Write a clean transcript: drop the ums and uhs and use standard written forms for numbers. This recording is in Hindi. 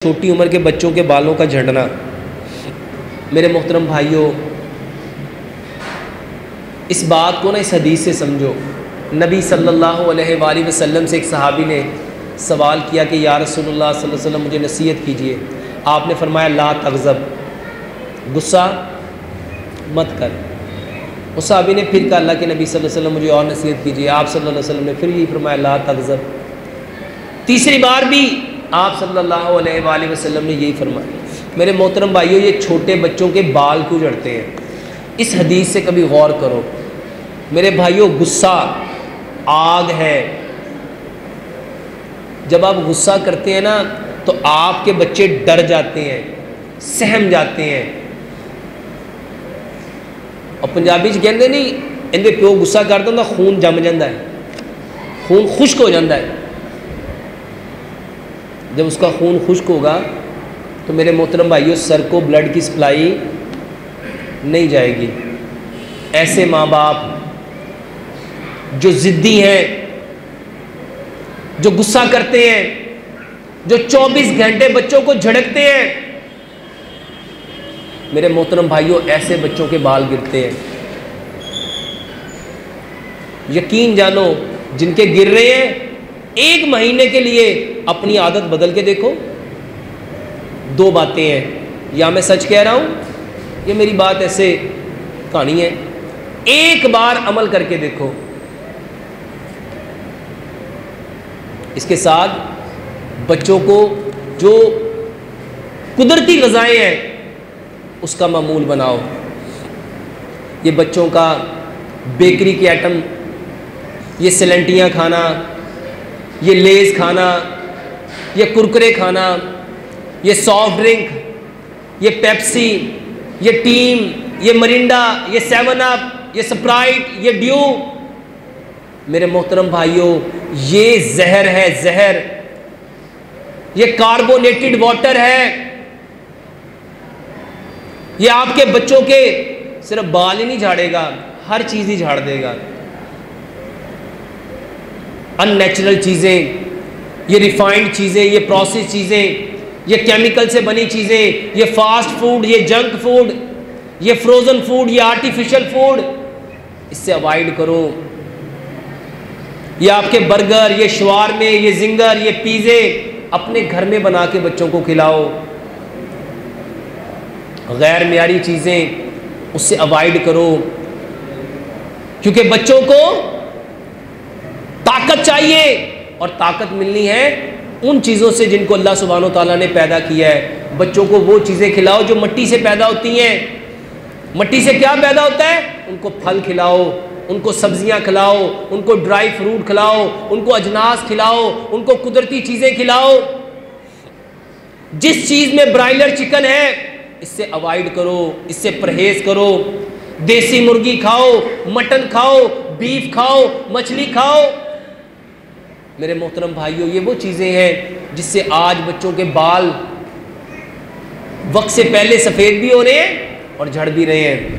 छोटी उम्र के बच्चों के बालों का झड़ना। मेरे मोहतरम भाइयों, इस बात को ना इस हदीस से समझो। नबी सल्लल्लाहु अलैहि वसल्लम से एक सहाबी ने सवाल किया कि या रसूलुल्लाह सल्लल्लाहु अलैहि वसल्लम मुझे नसीहत कीजिए। आपने फरमाया ला तग़ज़ब, गुस्सा मत कर। उस सहाबी ने फिर कहा अल्लाह के नबी सल्लल्लाहु अलैहि वसल्लम मुझे और नसीहत कीजिए। आप सल्लल्लाहु अलैहि वसल्लम ने फिर यही फरमाया ला तग़ज़ब। तीसरी बार भी आप सल्लल्लाहु अलैहि वसल्लम ने यही फरमाया। मेरे मोहतरम भाइयों, ये छोटे बच्चों के बाल क्यों झड़ते हैं? इस हदीस से कभी गौर करो। मेरे भाइयों, गुस्सा आग है। जब आप गुस्सा करते हैं ना तो आपके बच्चे डर जाते हैं, सहम जाते हैं। और पंजाबी च कहते नहीं, इनके प्यो गुस्सा करता तो खून जम जाता है, खून खुश्क हो जाता है। जब उसका खून खुश्क होगा तो मेरे मोहतरम भाइयों, सर को ब्लड की सप्लाई नहीं जाएगी। ऐसे माँ बाप जो ज़िद्दी हैं, जो गुस्सा करते हैं, जो 24 घंटे बच्चों को झड़कते हैं, मेरे मोहतरम भाइयों, ऐसे बच्चों के बाल गिरते हैं। यकीन जानो, जिनके गिर रहे हैं, 1 महीने के लिए अपनी आदत बदल के देखो। 2 बातें हैं, या मैं सच कह रहा हूं, ये मेरी बात ऐसे कहानी है। एक बार अमल करके देखो। इसके साथ बच्चों को जो कुदरती ग़िज़ाएं हैं उसका मामूल बनाओ। ये बच्चों का बेकरी के आइटम, ये सिलेंटियाँ खाना, ये लेज़ खाना, ये कुरकुरे खाना, ये सॉफ्ट ड्रिंक, ये पेप्सी, ये टीम, ये मरिंडा, ये 7 अप, ये स्प्राइट, ये ड्यू, मेरे मोहतरम भाइयों, ये जहर है, जहर। ये कार्बोनेटेड वाटर है। ये आपके बच्चों के सिर्फ बाल ही नहीं झाड़ेगा, हर चीज़ ही झाड़ देगा। अननेचुरल चीज़ें, ये रिफाइंड चीज़ें, ये प्रोसेस चीज़ें, ये केमिकल से बनी चीज़ें, ये फास्ट फूड, ये जंक फूड, ये फ्रोज़न फूड, ये आर्टिफिशियल फूड, इससे अवॉइड करो। ये आपके बर्गर, ये शवारमे, ये जिंगर, ये पिज़्ज़े अपने घर में बना के बच्चों को खिलाओ। गैर मियारी चीज़ें उससे अवॉइड करो, क्योंकि बच्चों को ताकत चाहिए और ताकत मिलनी है उन चीज़ों से जिनको अल्लाह सुब्हानो तआला ने पैदा किया है। बच्चों को वो चीज़ें खिलाओ जो मिट्टी से पैदा होती हैं। मिट्टी से क्या पैदा होता है? उनको फल खिलाओ, उनको सब्जियां खिलाओ, उनको ड्राई फ्रूट खिलाओ, उनको अजनास खिलाओ, उनको कुदरती चीज़ें खिलाओ। जिस चीज़ में ब्रायलर चिकन है, इससे अवॉइड करो, इससे परहेज़ करो। देसी मुर्गी खाओ, मटन खाओ, बीफ खाओ, मछली खाओ। मेरे मोहतरम भाइयों, ये वो चीज़ें हैं जिससे आज बच्चों के बाल वक्त से पहले सफ़ेद भी हो रहे हैं और झड़ भी रहे हैं।